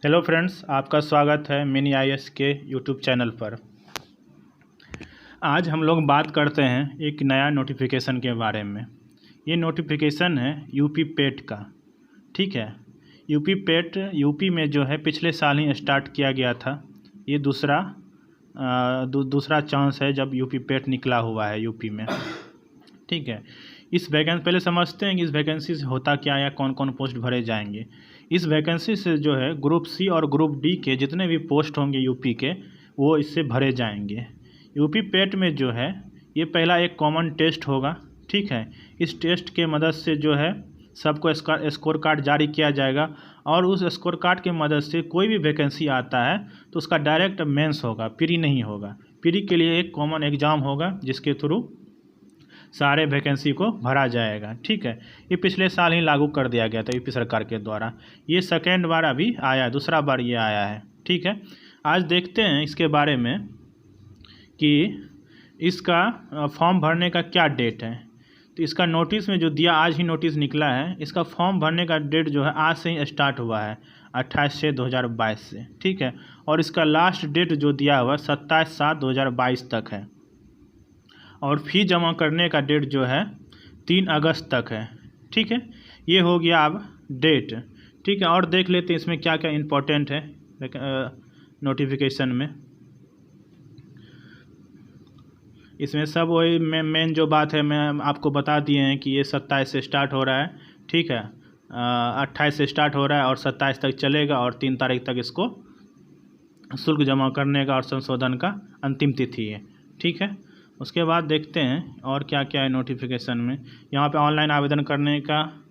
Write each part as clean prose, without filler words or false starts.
Hello friends, आपका स्वागत है मिनी आईएएस के यूट्यूब चैनल पर। आज हम लोग बात करते हैं एक नया नोटिफिकेशन के बारे में। ये नोटिफिकेशन है यूपी पेट का। ठीक है, यूपी पेट यूपी में जो है पिछले साल ही स्टार्ट किया गया था। ये दूसरा चांस है जब यूपी पेट निकला हुआ है यूपी में। ठीक है, इस वैकेंसी पहले समझते हैं कि इस वैकेंसी से होता क्या है या कौन कौन पोस्ट भरे जाएंगे। इस वैकेंसी से जो है ग्रुप सी और ग्रुप डी के जितने भी पोस्ट होंगे यूपी के वो इससे भरे जाएंगे। यूपी पेट में जो है ये पहला एक कॉमन टेस्ट होगा। ठीक है, इस टेस्ट के मदद से जो है सबको स्कोर कार्ड जारी किया जाएगा और उस स्कोर कार्ड के मदद से कोई भी वैकेंसी आता है तो उसका डायरेक्ट मेंस होगा, प्री नहीं होगा। प्री के लिए एक कॉमन एग्ज़ाम होगा जिसके थ्रू सारे वैकेंसी को भरा जाएगा। ठीक है, ये पिछले साल ही लागू कर दिया गया था यूपी सरकार के द्वारा। ये सेकेंड बार अभी आया है, दूसरा बार ये आया है। ठीक है, आज देखते हैं इसके बारे में कि इसका फॉर्म भरने का क्या डेट है। तो इसका नोटिस में जो दिया, आज ही नोटिस निकला है। इसका फॉर्म भरने का डेट जो है आज से ही स्टार्ट हुआ है, 28/6/2022 से। ठीक है, और इसका लास्ट डेट जो दिया हुआ 27/7/2022 तक है। और फी जमा करने का डेट जो है 3 अगस्त तक है। ठीक है, ये हो गया अब डेट। ठीक है, और देख लेते हैं इसमें क्या क्या इम्पोर्टेंट है नोटिफिकेशन में। इसमें सब वही मेन जो बात है मैं आपको बता दिए हैं कि ये 27 से स्टार्ट हो रहा है। ठीक है, 28 से स्टार्ट हो रहा है और 27 तक चलेगा और 3 तारीख तक इसको शुल्क जमा करने का और संशोधन का अंतिम तिथि है। ठीक है, उसके बाद देखते हैं और क्या क्या है नोटिफिकेशन में। यहाँ पे ऑनलाइन आवेदन करने का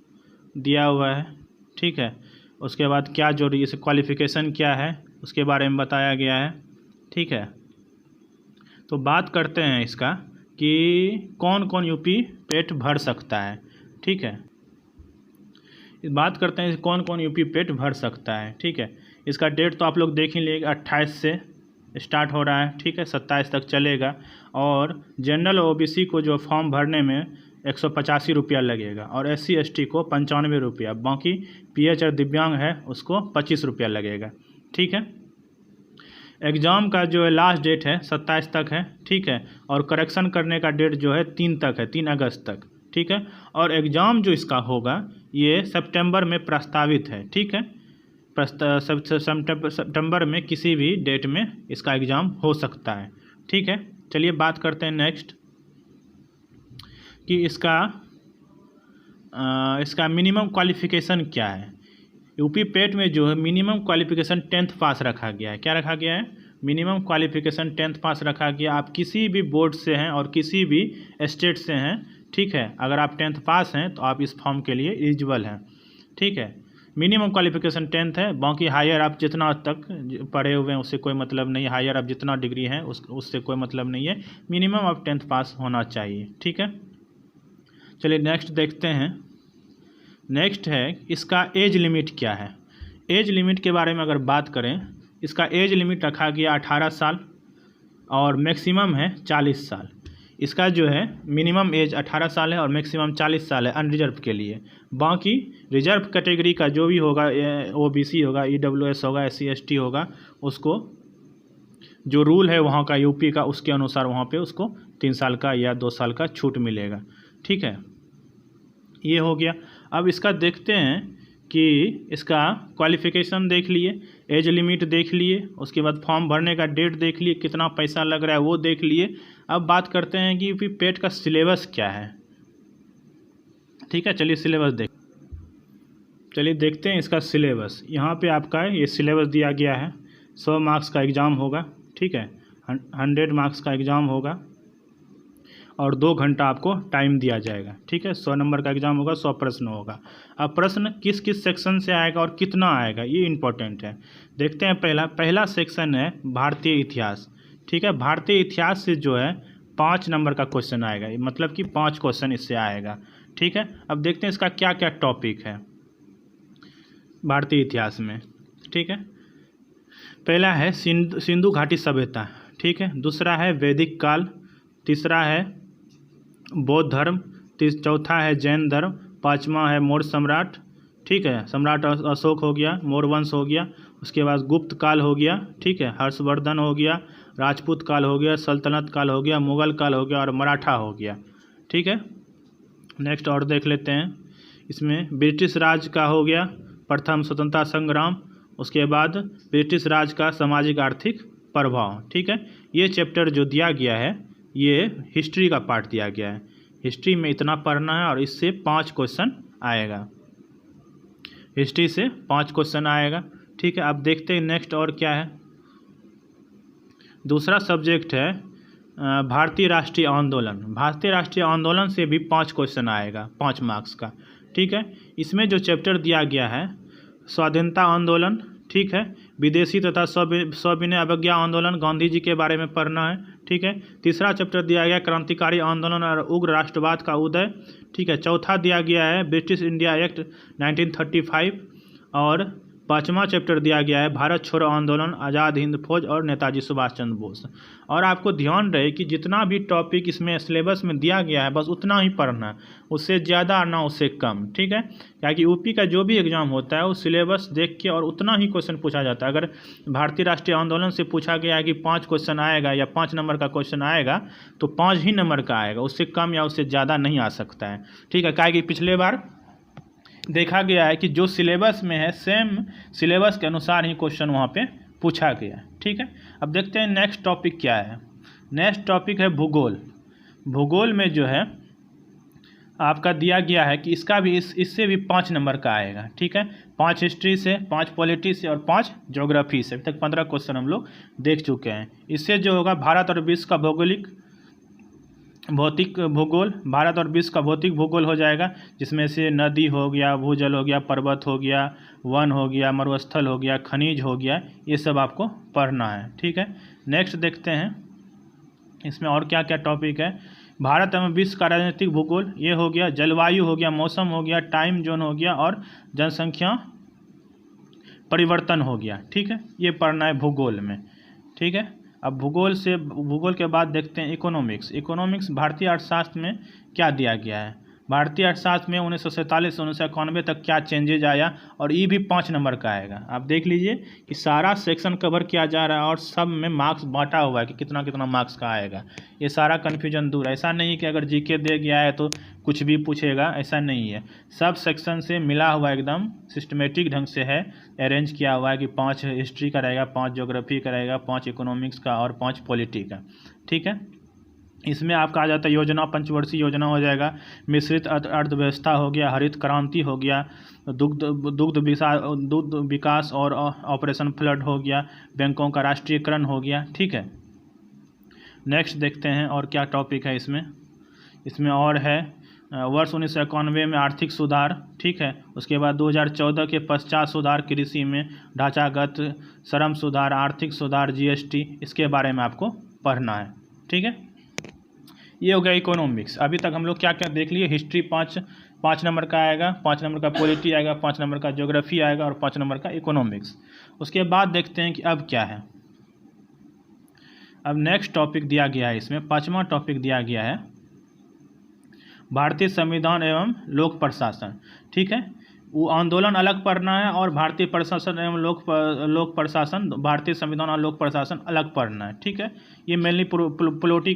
दिया हुआ है। ठीक है, उसके बाद क्या जो इसे क्वालिफ़िकेशन क्या है उसके बारे में बताया गया है। ठीक है, तो बात करते हैं इसका कि कौन कौन यूपी पेट भर सकता है। ठीक है, बात करते हैं कौन कौन यूपी पेट भर सकता है। ठीक है, इसका डेट तो आप लोग देख ही लेंगे, 28 से स्टार्ट हो रहा है। ठीक है, 27 तक चलेगा। और जनरल ओबीसी को जो फॉर्म भरने में 185 रुपया लगेगा और SC ST को 95 रुपया। बाकी PH और दिव्यांग है उसको 25 रुपया लगेगा। ठीक है, एग्ज़ाम का जो है लास्ट डेट है 27 तक है। ठीक है, और करेक्शन करने का डेट जो है 3 तक है, 3 अगस्त तक। ठीक है, और एग्ज़ाम जो इसका होगा ये सितंबर में प्रस्तावित है। ठीक है, सितंबर में किसी भी डेट में इसका एग्ज़ाम हो सकता है। ठीक है, चलिए बात करते हैं नेक्स्ट कि इसका मिनिमम क्वालिफ़िकेशन क्या है। यूपी पेट में जो है मिनिमम क्वालिफ़िकेशन 10th पास रखा गया है। क्या रखा गया है? मिनिमम क्वालिफ़िकेशन 10th पास रखा गया। आप किसी भी बोर्ड से हैं और किसी भी स्टेट से हैं। ठीक है, अगर आप 10th पास हैं तो आप इस फॉर्म के लिए एलिजिबल हैं। ठीक है, मिनिमम क्वालिफ़िकेशन 10th है। बाकी हायर आप जितना तक पढ़े हुए हैं उससे कोई मतलब नहीं है। हायर आप जितना डिग्री है उससे कोई मतलब नहीं है। मिनिमम आप 10th पास होना चाहिए। ठीक है, चलिए नेक्स्ट देखते हैं। नेक्स्ट है इसका एज लिमिट क्या है। एज लिमिट के बारे में अगर बात करें, इसका एज लिमिट रखा गया 18 साल और मैक्सिमम है 40 साल। इसका जो है मिनिमम एज 18 साल है और मैक्सिमम 40 साल है अनरिजर्व के लिए। बाकी रिजर्व कैटेगरी का जो भी होगा, OBC होगा, EWS होगा, SC ST होगा, उसको जो रूल है वहाँ का यूपी का उसके अनुसार वहाँ पे उसको 3 साल का या 2 साल का छूट मिलेगा। ठीक है, ये हो गया। अब इसका देखते हैं कि इसका क्वालिफ़िकेशन देख लिए, एज लिमिट देख लिए, उसके बाद फॉर्म भरने का डेट देख लिए, कितना पैसा लग रहा है वो देख लिए। अब बात करते हैं कि यूपी पेट का सिलेबस क्या है। ठीक है, चलिए देखते हैं इसका सिलेबस। यहाँ पे आपका ये सिलेबस दिया गया है। 100 मार्क्स का एग्ज़ाम होगा। ठीक है, 100 मार्क्स का एग्ज़ाम होगा और 2 घंटा आपको टाइम दिया जाएगा। ठीक है, 100 नंबर का एग्ज़ाम होगा, 100 प्रश्न होगा। अब प्रश्न किस किस सेक्शन से आएगा और कितना आएगा ये इम्पोर्टेंट है। देखते हैं, पहला सेक्शन है भारतीय इतिहास। ठीक है, भारतीय इतिहास से जो है 5 नंबर का क्वेश्चन आएगा, मतलब कि 5 क्वेश्चन इससे आएगा। ठीक है, अब देखते हैं इसका क्या क्या टॉपिक है भारतीय इतिहास में। ठीक है, पहला है सिंधु घाटी सभ्यता। ठीक है, दूसरा है वैदिक काल, तीसरा है बौद्ध धर्म, चौथा है जैन धर्म, पाँचवा है मौर्य सम्राट। ठीक है। सम्राट अशोक हो गया, मौर्यवंश हो गया, उसके बाद गुप्त काल हो गया, ठीक है, हर्षवर्धन हो गया, राजपूत काल हो गया, सल्तनत काल हो गया, मुगल काल हो गया और मराठा हो गया, ठीक है। नेक्स्ट और देख लेते हैं। इसमें ब्रिटिश राज का हो गया, प्रथम स्वतंत्रता संग्राम, उसके बाद ब्रिटिश राज का सामाजिक आर्थिक प्रभाव, ठीक है। ये चैप्टर जो दिया गया है ये हिस्ट्री का पार्ट दिया गया है। हिस्ट्री में इतना पढ़ना है और इससे 5 क्वेश्चन आएगा, हिस्ट्री से 5 क्वेश्चन आएगा, ठीक है। अब देखते हैं नेक्स्ट और क्या है। दूसरा सब्जेक्ट है भारतीय राष्ट्रीय आंदोलन। भारतीय राष्ट्रीय आंदोलन से भी 5 क्वेश्चन आएगा, 5 मार्क्स का, ठीक है। इसमें जो चैप्टर दिया गया है स्वाधीनता आंदोलन, ठीक है, विदेशी तथा सविनय अवज्ञा आंदोलन, गांधी जी के बारे में पढ़ना है, ठीक है। तीसरा चैप्टर दिया गया क्रांतिकारी आंदोलन और उग्र राष्ट्रवाद का उदय, ठीक है। चौथा दिया गया है ब्रिटिश इंडिया एक्ट 1935 और 5वां चैप्टर दिया गया है भारत छोड़ो आंदोलन, आज़ाद हिंद फौज और नेताजी सुभाष चंद्र बोस। और आपको ध्यान रहे कि जितना भी टॉपिक इसमें सिलेबस में दिया गया है बस उतना ही पढ़ना है, उससे ज़्यादा ना उससे कम, ठीक है। क्योंकि यूपी का जो भी एग्जाम होता है वो सिलेबस देख के और उतना ही क्वेश्चन पूछा जाता है। अगर भारतीय राष्ट्रीय आंदोलन से पूछा गया है कि 5 क्वेश्चन आएगा या 5 नंबर का क्वेश्चन आएगा तो 5 ही नंबर का आएगा, उससे कम या उससे ज़्यादा नहीं आ सकता है, ठीक है। क्या कि पिछले बार देखा गया है कि जो सिलेबस में है सेम सिलेबस के अनुसार ही क्वेश्चन वहाँ पे पूछा गया है, ठीक है। अब देखते हैं नेक्स्ट टॉपिक क्या है। नेक्स्ट टॉपिक है भूगोल। भूगोल में जो है आपका दिया गया है कि इसका भी इससे भी 5 नंबर का आएगा, ठीक है। 5 हिस्ट्री से, 5 पॉलिटी से और 5 ज्योग्राफी से। अभी तक 15 क्वेश्चन हम लोग देख चुके हैं। इससे जो होगा भारत और विश्व का भौतिक भूगोल, भारत और विश्व का भौतिक भूगोल हो जाएगा, जिसमें से नदी हो गया, भूजल हो गया, पर्वत हो गया, वन हो गया, मरुस्थल हो गया, खनिज हो गया, ये सब आपको पढ़ना है, ठीक है। नेक्स्ट देखते हैं इसमें और क्या क्या टॉपिक है। भारत एवं विश्व का राजनीतिक भूगोल ये हो गया, जलवायु हो गया, मौसम हो गया, टाइम जोन हो गया और जनसंख्या परिवर्तन हो गया, ठीक है। ये पढ़ना है भूगोल में, ठीक है। अब भूगोल के बाद देखते हैं इकोनॉमिक्स। इकोनॉमिक्स भारतीय अर्थशास्त्र में क्या दिया गया है। भारतीय अर्थशास्त्र में 1947 से 1991 तक क्या चेंजेज आया और ये भी 5 नंबर का आएगा। आप देख लीजिए कि सारा सेक्शन कवर किया जा रहा है और सब में मार्क्स बांटा हुआ है कि कितना कितना मार्क्स का आएगा। ये सारा कन्फ्यूजन दूर। ऐसा नहीं कि अगर जीके दे गया है तो कुछ भी पूछेगा, ऐसा नहीं है। सब सेक्शन से मिला हुआ एकदम सिस्टमेटिक ढंग से है, अरेंज किया हुआ है कि 5 हिस्ट्री का रहेगा, 5 ज्योग्राफी का रहेगा, 5 इकोनॉमिक्स का और 5 पॉलिटी का, ठीक है। इसमें आपका आ जाता है योजना, पंचवर्षीय योजना हो जाएगा, मिश्रित अर्थव्यवस्था हो गया, हरित क्रांति हो गया, दुग्ध विकास और ऑपरेशन फ्लड हो गया, बैंकों का राष्ट्रीयकरण हो गया, ठीक है। नेक्स्ट देखते हैं और क्या टॉपिक है इसमें और है वर्ष 1991 में आर्थिक सुधार, ठीक है। उसके बाद 2014 के पश्चात सुधार कृषि में, ढांचागत श्रम सुधार, आर्थिक सुधार, जीएसटी, इसके बारे में आपको पढ़ना है, ठीक है। ये हो गया इकोनॉमिक्स। अभी तक हम लोग क्या क्या देख लिए। हिस्ट्री 5 नंबर का आएगा, 5 नंबर का पॉलिटी आएगा, 5 नंबर का ज्योग्राफी आएगा और 5 नंबर का इकोनॉमिक्स। उसके बाद देखते हैं कि अब क्या है। अब नेक्स्ट टॉपिक दिया गया है, इसमें 5वां टॉपिक दिया गया है भारतीय संविधान एवं लोक प्रशासन, ठीक है। वो आंदोलन अलग पढ़ना है और भारतीय प्रशासन एवं लोक प्रशासन, भारतीय संविधान और लोक प्रशासन अलग पढ़ना है, ठीक है। ये मेनली पॉलिटी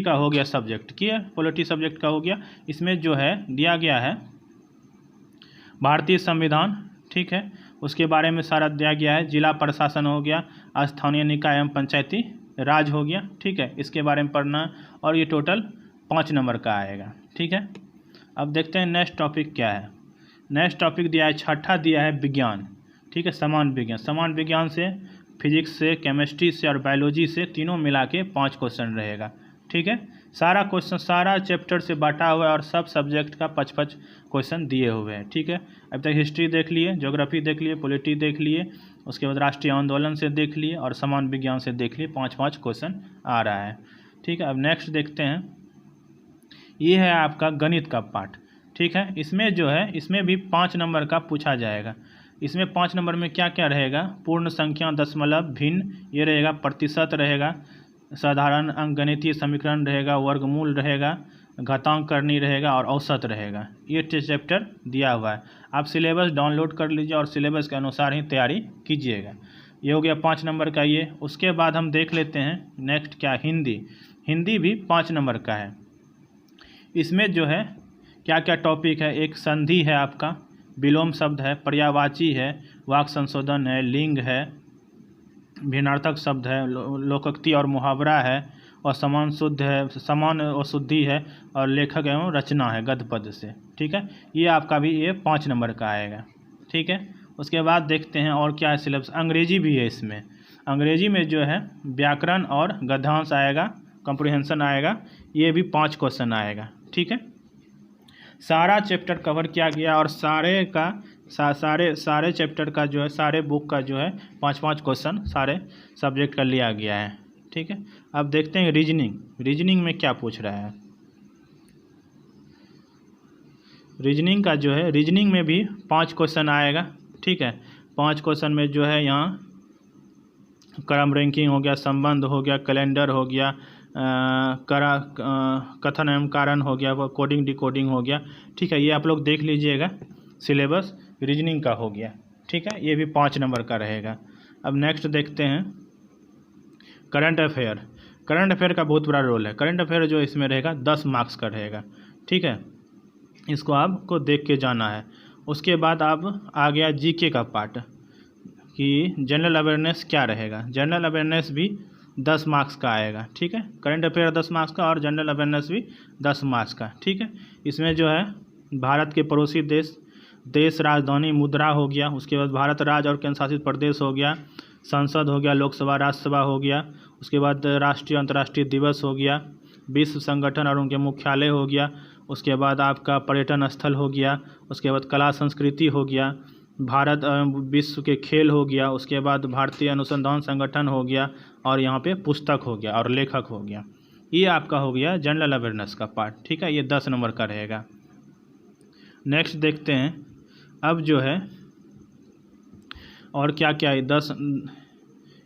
का हो गया सब्जेक्ट, पॉलिटी सब्जेक्ट का हो गया। इसमें जो है दिया गया है भारतीय संविधान, ठीक है, उसके बारे में सारा दिया गया है। जिला प्रशासन हो गया, स्थानीय निकाय एवं पंचायती राज हो गया, ठीक है, इसके बारे में पढ़ना है और ये टोटल 5 नंबर का आएगा, ठीक है। अब देखते हैं नेक्स्ट टॉपिक क्या है। नेक्स्ट टॉपिक दिया है, 6ठा दिया है विज्ञान, ठीक है, समान विज्ञान। समान विज्ञान से फिजिक्स से, केमिस्ट्री से और बायोलॉजी से तीनों मिला के 5 क्वेश्चन रहेगा, ठीक है। सारा क्वेश्चन सारा चैप्टर से बांटा हुआ है और सब सब्जेक्ट का 5-5 क्वेश्चन दिए हुए हैं, ठीक है। अब तक हिस्ट्री देख लिए, ज्योग्राफी देख लिए, पॉलिटी देख लिए, उसके बाद राष्ट्रीय आंदोलन से देख लिए और समान विज्ञान से देख लिए। 5-5 क्वेश्चन आ रहा है, ठीक है। अब नेक्स्ट देखते हैं, ये है आपका गणित का पार्ट, ठीक है। इसमें जो है इसमें भी 5 नंबर का पूछा जाएगा। इसमें 5 नंबर में क्या क्या रहेगा, पूर्ण संख्या, दशमलव, भिन्न, ये रहेगा, प्रतिशत रहेगा, साधारण अंकगणितीय समीकरण रहेगा, वर्गमूल रहेगा घातांक करनी रहेगा और औसत रहेगा। ये चैप्टर दिया हुआ है। आप सिलेबस डाउनलोड कर लीजिए और सिलेबस के अनुसार ही तैयारी कीजिएगा। ये हो गया 5 नंबर का ये। उसके बाद हम देख लेते हैं नेक्स्ट क्या, हिंदी। हिंदी भी 5 नंबर का है। इसमें जो है क्या क्या टॉपिक है, एक संधि है आपका, विलोम शब्द है, पर्यायवाची है, वाक्य संशोधन है, लिंग है, भिन्नार्थक शब्द है, लोकोक्ति और मुहावरा है, और समान शुद्ध है, समान और शुद्धि है, और लेखक एवं रचना है गद्य पद से। ठीक है, ये आपका भी ये 5 नंबर का आएगा। ठीक है, उसके बाद देखते हैं और क्या है सिलेबस। अंग्रेजी भी है इसमें। अंग्रेजी में जो है व्याकरण और गद्यांश आएगा, कॉम्प्रिहेंशन आएगा, ये भी 5 क्वेश्चन आएगा। ठीक है, सारा चैप्टर कवर किया गया और सारे का सारे चैप्टर का जो है, सारे बुक का जो है 5-5 क्वेश्चन सारे सब्जेक्ट का लिया गया है। ठीक है, अब देखते हैं रीजनिंग में क्या पूछ रहा है। रीजनिंग का जो है, रीजनिंग में भी 5 क्वेश्चन आएगा। ठीक है, 5 क्वेश्चन में जो है यहाँ क्रम रैंकिंग हो गया, संबंध हो गया, कैलेंडर हो गया, कथन एवं कारण हो गया, कोडिंग डिकोडिंग हो गया। ठीक है, ये आप लोग देख लीजिएगा, सिलेबस रीजनिंग का हो गया। ठीक है, ये भी 5 नंबर का रहेगा। अब नेक्स्ट देखते हैं करंट अफेयर। करंट अफेयर का बहुत बड़ा रोल है। करंट अफेयर जो इसमें रहेगा 10 मार्क्स का रहेगा। ठीक है, इसको आपको देख के जाना है। उसके बाद आप आ गया जीके का पार्ट कि जनरल अवेयरनेस क्या रहेगा। जनरल अवेयरनेस भी 10 मार्क्स का आएगा। ठीक है, करंट अफेयर 10 मार्क्स का और जनरल अवेयरनेस भी 10 मार्क्स का। ठीक है, इसमें जो है भारत के पड़ोसी देश राजधानी मुद्रा हो गया, उसके बाद भारत राज्य और केंद्र शासित प्रदेश हो गया, संसद हो गया, लोकसभा राज्यसभा हो गया, उसके बाद राष्ट्रीय अंतर्राष्ट्रीय दिवस हो गया, विश्व संगठन और उनके मुख्यालय हो गया, उसके बाद आपका पर्यटन स्थल हो गया, उसके बाद कला संस्कृति हो गया, भारत विश्व के खेल हो गया, उसके बाद भारतीय अनुसंधान संगठन हो गया, और यहाँ पे पुस्तक हो गया और लेखक हो गया। ये आपका हो गया जनरल अवेयरनेस का पार्ट। ठीक है, ये 10 नंबर का रहेगा। नेक्स्ट देखते हैं अब जो है और क्या क्या है। 10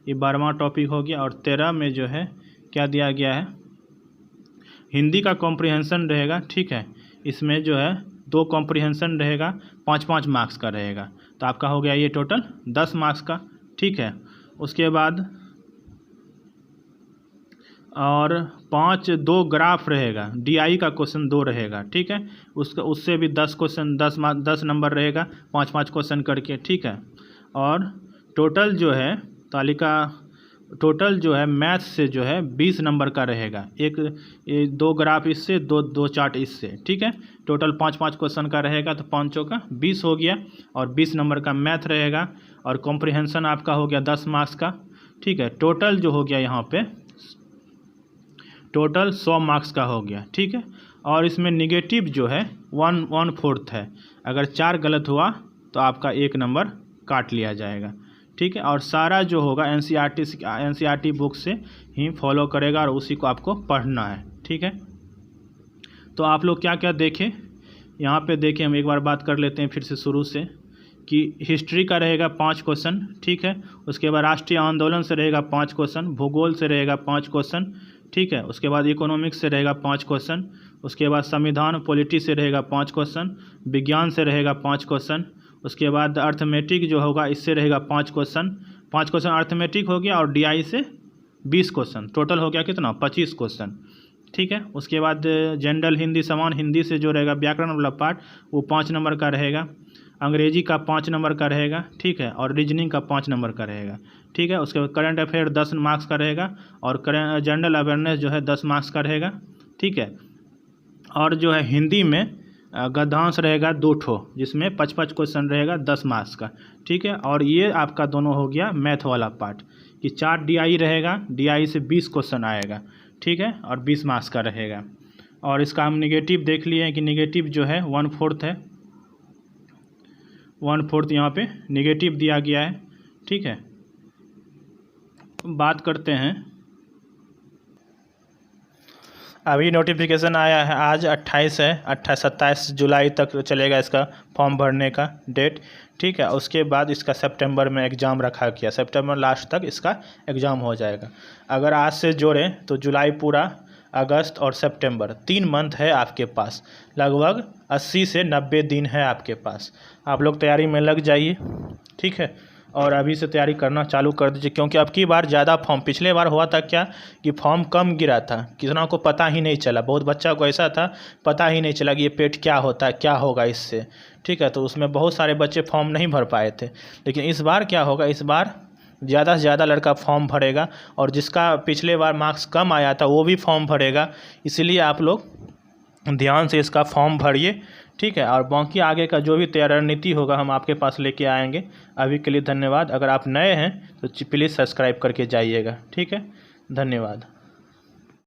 ये 12वां टॉपिक हो गया। और 13 में जो है क्या दिया गया है, हिंदी का कॉम्प्रिहेंशन रहेगा। ठीक है, इसमें जो है 2 कॉम्प्रिहेंशन रहेगा, 5-5 मार्क्स का रहेगा। तो आपका हो गया ये टोटल 10 मार्क्स का। ठीक है, उसके बाद और 2 ग्राफ रहेगा, डीआई का क्वेश्चन 2 रहेगा। ठीक है, उससे भी 10 क्वेश्चन, 10 नंबर रहेगा, 5-5 क्वेश्चन करके। ठीक है, और टोटल जो है टोटल जो है मैथ से जो है 20 नंबर का रहेगा। एक 2 ग्राफ इससे, 2 चार्ट इससे। ठीक है, टोटल 5-5 क्वेश्चन का रहेगा, तो 5 का 20 हो गया, और 20 नंबर का मैथ रहेगा, और कॉम्प्रिहेंशन आपका हो गया 10 मार्क्स का। ठीक है, टोटल जो हो गया यहाँ पे टोटल 100 मार्क्स का हो गया। ठीक है, और इसमें निगेटिव जो है 1/4 है। अगर 4 गलत हुआ तो आपका 1 नंबर काट लिया जाएगा। ठीक है, और सारा जो होगा एनसीईआरटी बुक से ही फॉलो करेगा और उसी को आपको पढ़ना है। ठीक है, तो आप लोग क्या क्या देखें यहाँ पे देखें। हम एक बार बात कर लेते हैं फिर से शुरू से कि हिस्ट्री का रहेगा 5 क्वेश्चन। ठीक है, उसके बाद राष्ट्रीय आंदोलन से रहेगा 5 क्वेश्चन, भूगोल से रहेगा 5 क्वेश्चन। ठीक है, उसके बाद इकोनॉमिक्स से रहेगा 5 क्वेश्चन, उसके बाद संविधान पॉलिटी से रहेगा 5 क्वेश्चन, विज्ञान से रहेगा 5 क्वेश्चन, उसके बाद अर्थमेटिक जो होगा इससे रहेगा 5 क्वेश्चन। 5 क्वेश्चन अर्थमेटिक हो गया, और डीआई से 20 क्वेश्चन, टोटल हो गया कितना, 25 क्वेश्चन। ठीक है, उसके बाद जनरल हिंदी, समान हिंदी से जो रहेगा व्याकरण वाला पार्ट वो 5 नंबर का रहेगा, अंग्रेजी का 5 नंबर का रहेगा। ठीक है, और रीजनिंग का 5 नंबर का रहेगा। ठीक है, उसके बाद करंट अफेयर 10 मार्क्स का रहेगा, और जनरल अवेयरनेस जो है 10 मार्क्स का रहेगा। ठीक है, और जो है हिंदी में गद्यांश रहेगा 2 ठो, जिसमें 5-5 क्वेश्चन रहेगा 10 मार्क्स का। ठीक है, और ये आपका दोनों हो गया मैथ वाला पार्ट कि 4 डीआई रहेगा, डीआई से 20 क्वेश्चन आएगा। ठीक है, और 20 मार्क्स का रहेगा। और इसका हम निगेटिव देख लिए हैं कि निगेटिव जो है 1/4 है, 1/4 यहाँ पे निगेटिव दिया गया है। ठीक है, बात करते हैं, अभी नोटिफिकेशन आया है, आज 28 है, 27 जुलाई तक चलेगा इसका फॉर्म भरने का डेट। ठीक है, उसके बाद इसका सितंबर में एग्ज़ाम रखा गया, सितंबर लास्ट तक इसका एग्ज़ाम हो जाएगा। अगर आज से जोड़ें तो जुलाई पूरा अगस्त और सितंबर 3 मंथ है आपके पास, लगभग 80 से 90 दिन है आपके पास। आप लोग तैयारी में लग जाइए, ठीक है, और अभी से तैयारी करना चालू कर दीजिए, क्योंकि अब की बार ज़्यादा फॉर्म, पिछले बार हुआ था क्या कि फॉर्म कम गिरा था, कितना को पता ही नहीं चला, बहुत बच्चा को ऐसा था पता ही नहीं चला कि ये पेट क्या होता है, क्या होगा इससे, ठीक है। तो उसमें बहुत सारे बच्चे फॉर्म नहीं भर पाए थे। लेकिन इस बार क्या होगा, इस बार ज़्यादा से ज़्यादा लड़का फॉर्म भरेगा, और जिसका पिछले बार मार्क्स कम आया था वो भी फॉर्म भरेगा। इसलिए आप लोग ध्यान से इसका फॉर्म भरिए, ठीक है। और बाकी आगे का जो भी तैयारी रणनीति होगा हम आपके पास लेके आएंगे। अभी के लिए धन्यवाद। अगर आप नए हैं तो प्लीज़ सब्सक्राइब करके जाइएगा, ठीक है। धन्यवाद।